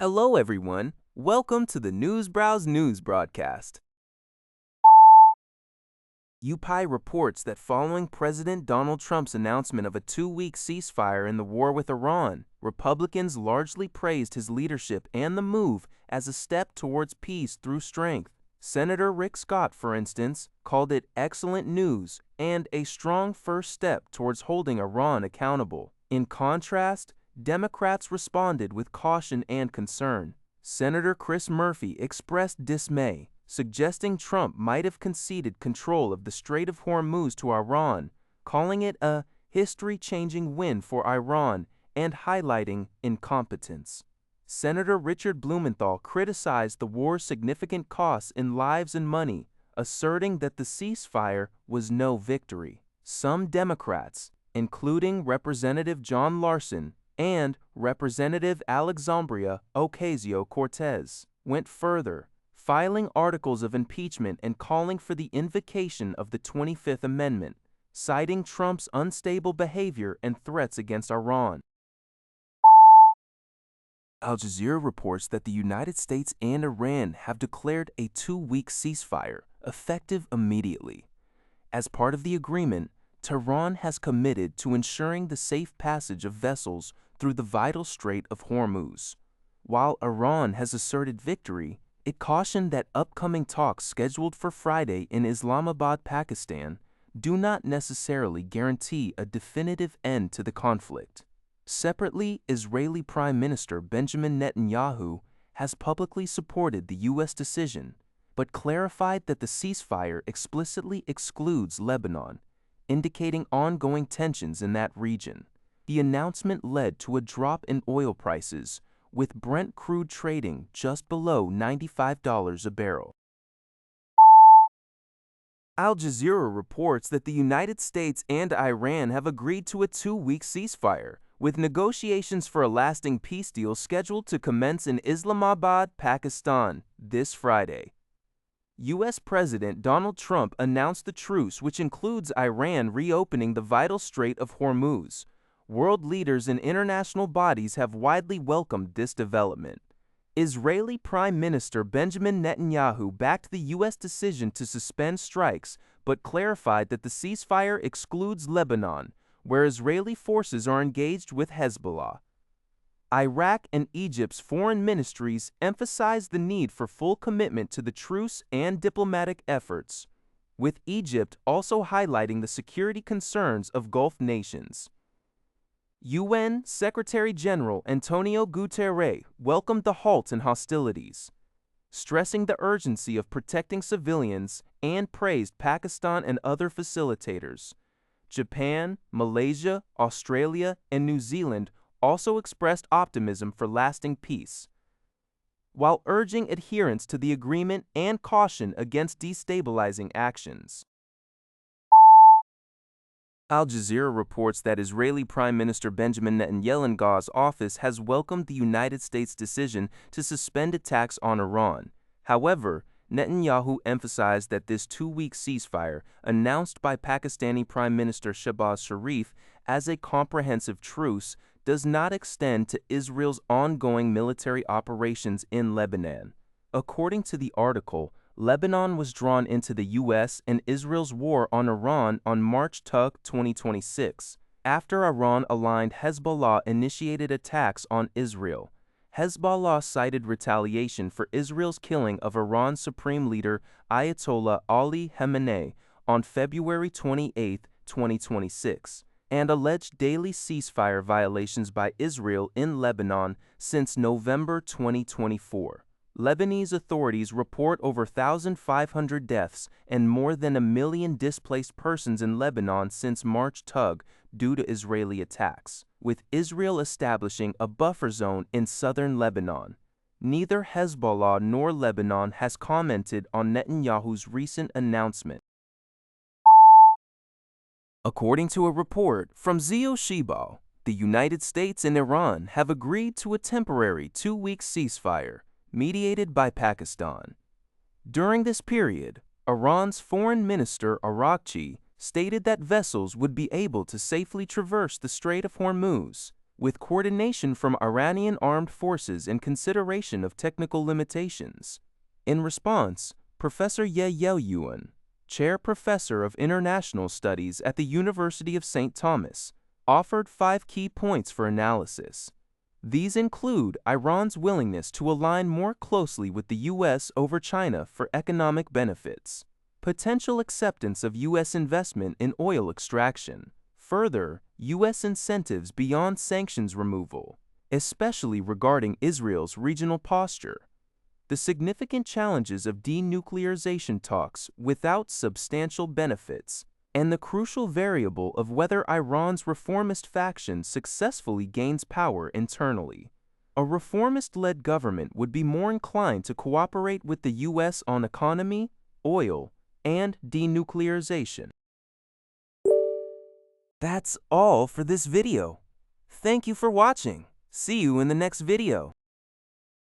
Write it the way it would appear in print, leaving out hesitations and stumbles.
Hello, everyone. Welcome to the Newsbrowse News broadcast. UPI reports that following President Donald Trump's announcement of a two-week ceasefire in the war with Iran, Republicans largely praised his leadership and the move as a step towards peace through strength. Senator Rick Scott, for instance, called it excellent news and a strong first step towards holding Iran accountable. In contrast, Democrats responded with caution and concern. Senator Chris Murphy expressed dismay, suggesting Trump might have conceded control of the Strait of Hormuz to Iran, calling it a history-changing win for Iran and highlighting incompetence. Senator Richard Blumenthal criticized the war's significant costs in lives and money, asserting that the ceasefire was no victory. Some Democrats, including Representative John Larson and Representative Alexandria Ocasio-Cortez, went further, filing articles of impeachment and calling for the invocation of the 25th Amendment, citing Trump's unstable behavior and threats against Iran. Al Jazeera reports that the United States and Iran have declared a two-week ceasefire, effective immediately. As part of the agreement, Tehran has committed to ensuring the safe passage of vessels through the vital Strait of Hormuz. While Iran has asserted victory, it cautioned that upcoming talks scheduled for Friday in Islamabad, Pakistan, do not necessarily guarantee a definitive end to the conflict. Separately, Israeli Prime Minister Benjamin Netanyahu has publicly supported the U.S. decision, but clarified that the ceasefire explicitly excludes Lebanon, indicating ongoing tensions in that region. The announcement led to a drop in oil prices, with Brent crude trading just below $95 a barrel. Al Jazeera reports that the United States and Iran have agreed to a two-week ceasefire, with negotiations for a lasting peace deal scheduled to commence in Islamabad, Pakistan, this Friday. U.S. President Donald Trump announced the truce, which includes Iran reopening the vital Strait of Hormuz. World leaders and international bodies have widely welcomed this development. Israeli Prime Minister Benjamin Netanyahu backed the U.S. decision to suspend strikes, but clarified that the ceasefire excludes Lebanon, where Israeli forces are engaged with Hezbollah. Iraq and Egypt's foreign ministries emphasized the need for full commitment to the truce and diplomatic efforts, with Egypt also highlighting the security concerns of Gulf nations. UN Secretary-General Antonio Guterres welcomed the halt in hostilities, stressing the urgency of protecting civilians and praised Pakistan and other facilitators. Japan, Malaysia, Australia, and New Zealand also expressed optimism for lasting peace, while urging adherence to the agreement and caution against destabilizing actions. Al Jazeera reports that Israeli Prime Minister Benjamin Netanyahu's office has welcomed the United States' decision to suspend attacks on Iran. However, Netanyahu emphasized that this two-week ceasefire, announced by Pakistani Prime Minister Shehbaz Sharif as a comprehensive truce, does not extend to Israel's ongoing military operations in Lebanon. According to the article, Lebanon was drawn into the U.S. and Israel's war on Iran on March 2, 2026, after Iran-aligned Hezbollah initiated attacks on Israel. Hezbollah cited retaliation for Israel's killing of Iran's Supreme Leader Ayatollah Ali Khamenei on February 28, 2026, and alleged daily ceasefire violations by Israel in Lebanon since November 2024. Lebanese authorities report over 1,500 deaths and more than 1 million displaced persons in Lebanon since March 2 due to Israeli attacks, with Israel establishing a buffer zone in southern Lebanon. Neither Hezbollah nor Lebanon has commented on Netanyahu's recent announcement. According to a report from Zio Shibal, the United States and Iran have agreed to a temporary two-week ceasefire, mediated by Pakistan. During this period, Iran's Foreign Minister Araghchi stated that vessels would be able to safely traverse the Strait of Hormuz, with coordination from Iranian armed forces and consideration of technical limitations. In response, Professor Yao-yuan, Chair Professor of International Studies at the University of St. Thomas, offered 5 key points for analysis. These include Iran's willingness to align more closely with the U.S. over China for economic benefits, potential acceptance of U.S. investment in oil extraction, further, U.S. incentives beyond sanctions removal, especially regarding Israel's regional posture, the significant challenges of denuclearization talks without substantial benefits, and the crucial variable of whether Iran's reformist faction successfully gains power internally. A reformist-led government would be more inclined to cooperate with the U.S. on economy, oil, and denuclearization. That's all for this video. Thank you for watching. See you in the next video.